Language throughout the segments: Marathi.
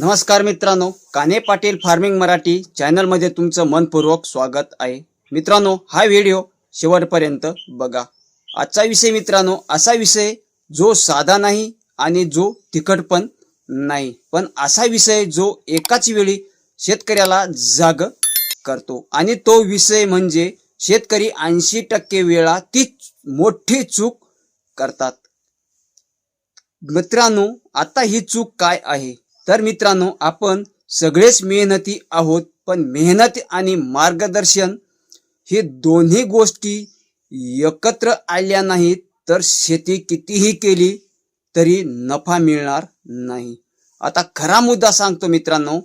नमस्कार मित्रांनो, कान्हे पाटील फार्मिंग मराठी चॅनल मध्ये तुमचं मनपूर्वक स्वागत आहे। मित्रांनो, हा व्हिडिओ शेवटपर्यंत बघा। आजचा विषय मित्रांनो असा विषय जो साधा नाही आणि जो तिखट पण नाही, पण असा विषय जो एकाच वेळी शेतकऱ्याला जाग करतो आणि तो विषय म्हणजे शेतकरी 80% वेळा ती मोठी चूक करतात। मित्रांनो, आता ही चूक काय आहे? तर मित्रांनो, आपण सगळेच मेहनती आहोत, पण मेहनत आणि मार्गदर्शन हे दोन्ही गोष्टी एकत्र आल्या नाहीत तर शेती कितीही केली तरी नफा मिळणार नाही। आता खरा मुद्दा सांगतो मित्रांनो,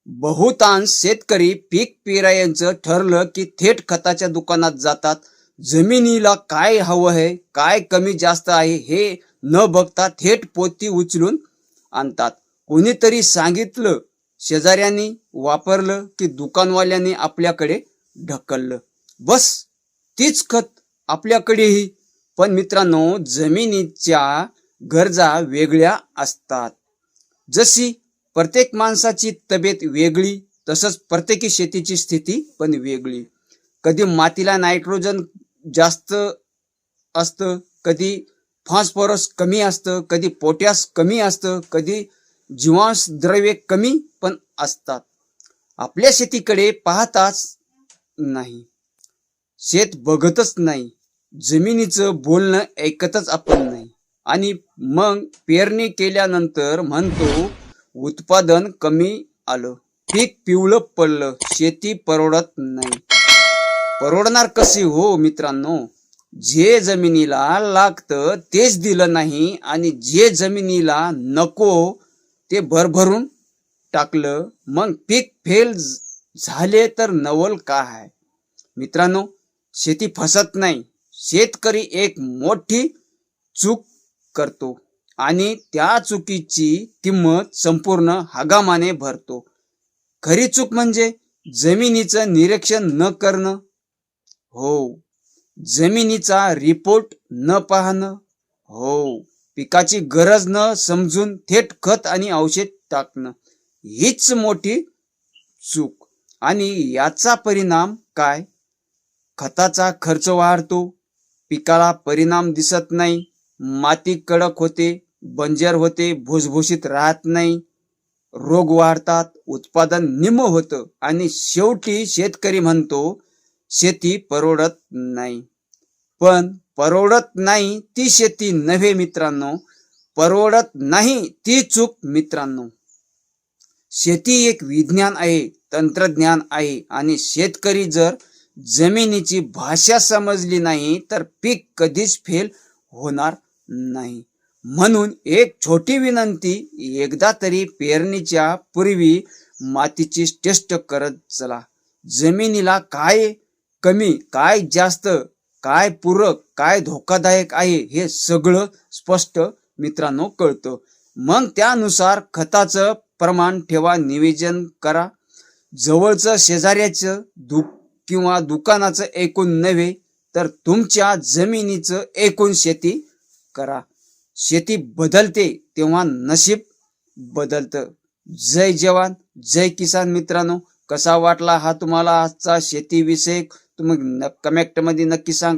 बहुतांश शेतकरी पीक पेरायचं ठरलं की थेट खताच्या दुकानात जातात। जमिनीला काय हवं आहे, काय कमी जास्त आहे हे न बघता थेट पोती उचलून आणतात। कोणीतरी सांगितलं, शेजाऱ्यांनी वापरलं की दुकानवाल्यांनी आपल्याकडे ढकललं, बस तीच खत आपल्याकडेही। पण मित्रांनो, जमिनीच्या गरजा वेगळ्या असतात। जशी प्रत्येक माणसाची तब्येत वेगळी, तसंच प्रत्येकी शेतीची स्थिती पण वेगळी। कधी मातीला नायट्रोजन जास्त असतं, कधी फॉस्फरस कमी असतं, कधी पोटॅश कमी असतं, कधी जीवाणुद्रव्ये कमी पण असतात। आपल्या शेतीकडे पाहताच नाही, शेत बघतच नाही, जमिनीचं बोलणं ऐकतच आपण नाही, आणि मग पेरणी केल्यानंतर म्हणतो उत्पादन कमी आलं, पीक पिवळं पडलं, शेती परवडत नाही। परवडणार कशी हो मित्रांनो? जे जमिनीला लागतं तेच दिलं नाही आणि जे जमिनीला नको ते भरभरून टाकलं, मग पीक फेल झाले तर नवल काय आहे? मित्रांनो, शेती फसत नाही, शेतकरी एक मोठी चूक करतो आणि त्या चुकीची किंमत संपूर्ण हंगामाने भरतो। खरी चूक म्हणजे जमिनीचं निरीक्षण न करणं, हो, जमिनीचा रिपोर्ट न पाहणं, हो, पिकाची गरज न समजून थेट खत आणि औषध टाकणं, हीच मोठी चूक। आणि याचा परिणाम काय? खताचा खर्च वाढतो, पिकाला परिणाम दिसत नाही, माती कडक होते, बंजर होते, भुसभुशीत राहत नाही, रोग वाढतात, उत्पादन निम्म होतं आणि शेवटी शेतकरी म्हणतो शेती परवडत नाही। पण परवडत नाही ती शेती नव्हे मित्रांनो, परवडत नाही ती चूक मित्रांनो। शेती एक विज्ञान आहे, तंत्रज्ञान आहे, आणि शेतकरी जर जमिनीची भाषा समजली नाही तर पीक कधीच फेल होणार नाही। म्हणून एक छोटी विनंती, एकदा तरी पेरणीच्या पूर्वी मातीची टेस्ट करत चला। जमिनीला काय कमी, काय जास्त, काय पूरक, काय धोकादायक आहे हे सगळं स्पष्ट मित्रांनो कळतं। मग त्यानुसार खताचं प्रमाण ठेवा, नियोजन करा। जवळचं शेजाऱ्याचं किंवा दुकानाचं ऐकून नव्हे तर तुमच्या जमिनीचं ऐकून शेती करा। शेती बदलते तेव्हा नशीब बदलतं। जय जवान, जय किसान। मित्रांनो, कसा वाटला हा तुम्हाला आजचा शेतीविषयक? तुम्ही कमेंट मध्ये नक्की सांगा।